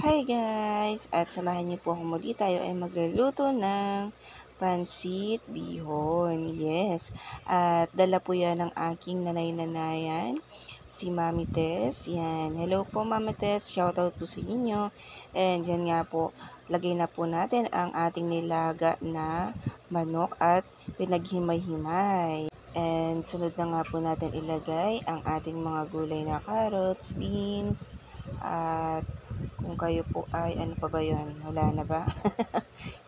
Hi guys! At samahan niyo po ako muli. Tayo ay magluluto ng pansit bihon. Yes! At dala po yan ng aking nanay-nanayan, si Mami Tess. Yan. Hello po Mami Tess. Shoutout po sa inyo. And yan nga po, lagay na po natin ang ating nilaga na manok at pinaghimay-himay. And sunod na nga po natin ilagay ang ating mga gulay na carrots, beans, at kung kayo po ay ano pa ba yun? Wala na ba?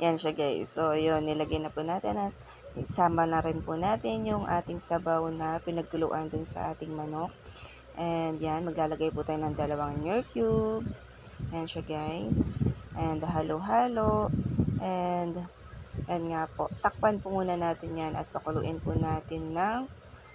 Yan siya guys. So yun, nilagay na po natin at isama na rin po natin yung ating sabaw na pinagkuluan dun sa ating manok. And yan, maglalagay po tayo ng 2 Knorr cubes. Yan siya guys. And halo-halo. And yan nga po, takpan po muna natin yan at pakuluin po natin ng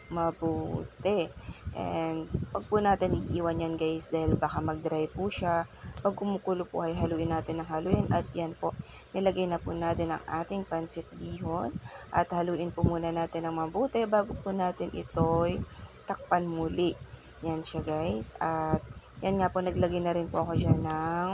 mabuti. And pag po natin iiwan yan guys dahil baka mag-dry po siya. Pag kumukulo po ay haluin natin ng haluin at yan po, nilagay na po natin ang ating pansit bihon at haluin po muna natin ng mabuti bago po natin ito'y takpan muli. Yan siya guys. At yan nga po, naglagay na rin po ako dyan ng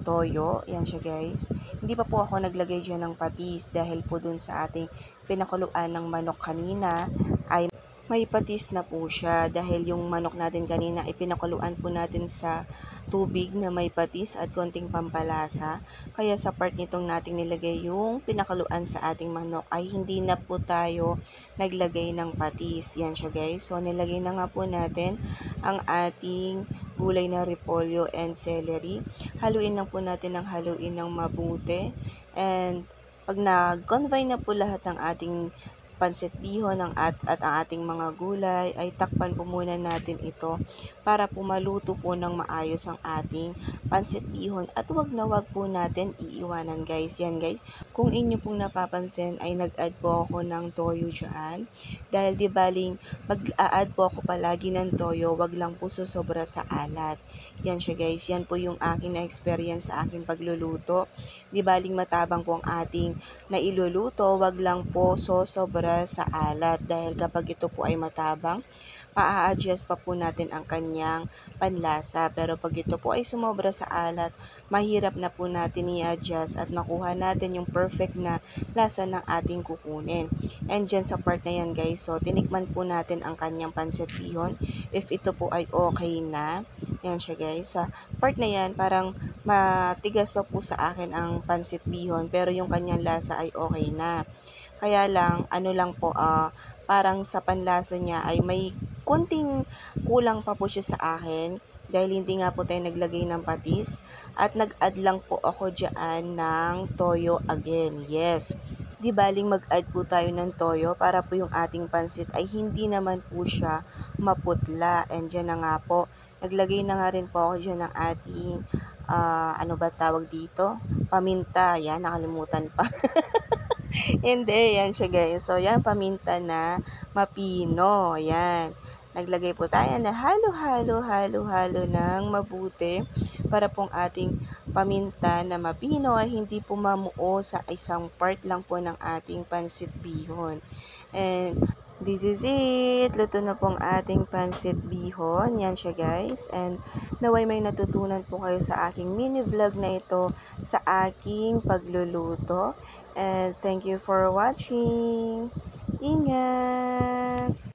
toyo. Yan siya guys. Hindi pa po ako naglagay dyan ng patis dahil po dun sa ating pinakuluan ng manok kanina ay may patis na po siya dahil yung manok natin kanina ay pinakuluan po natin sa tubig na may patis at konting pampalasa. Kaya sa part nitong nating nilagay yung pinakuluan sa ating manok ay hindi na po tayo naglagay ng patis. Yan siya guys. So nilagay na nga po natin ang ating gulay na repolyo and celery. Haluin lang po natin ng haluin ng mabuti. And pag na-convine na po lahat ng ating pansit bihon at ang ating mga gulay, ay takpan po muna natin ito para po maluto po ng maayos ang ating pansit bihon at wag na wag po natin iiwanan guys. Yan guys, kung inyo pong napapansin ay nag-add po ako ng toyo dyan dahil di baling mag-a-add po ako palagi ng toyo, wag lang po susobra sa alat. Yan siya guys, yan po yung aking na-experience sa aking pagluluto. Di baling matabang po ang ating nailuluto, wag lang po sobra sa alat dahil kapag ito po ay matabang, maa-adjust pa po natin ang kanyang panlasa. Pero pag ito po ay sumobra sa alat, mahirap na po natin i-adjust at makuha natin yung perfect na lasa ng ating kukunin. And dyan sa part na yan guys, so tinikman po natin ang kanyang pansit bihon. If ito po ay okay na, yan siya guys. Sa part na yan, parang matigas pa po sa akin ang pansit bihon pero yung kanyang lasa ay okay na. Kaya lang, ano lang po, parang sa panlasa niya ay may konting kulang pa po siya sa akin dahil hindi nga po tayo naglagay ng patis at nag-add lang po ako dyan ng toyo again. Yes, di baling mag-add po tayo ng toyo para po yung ating pansit ay hindi naman po siya maputla. And dyan na nga po, naglagay na nga rin po ako dyan ng ating, ano ba tawag dito? Paminta. Yan, nakalimutan pa. Hindi, yan siya guys. So, yan, paminta na mapino. Yan. Naglagay po tayo na halo-halo ng mabuti para pong ating paminta na mapino ay hindi po mamuo sa isang part lang po ng ating pansit bihon. And this is it. Luto na pong ating pansit bihon. Yan siya guys. And naway may natutunan po kayo sa aking mini vlog na ito sa aking pagluluto. And thank you for watching. Ingat!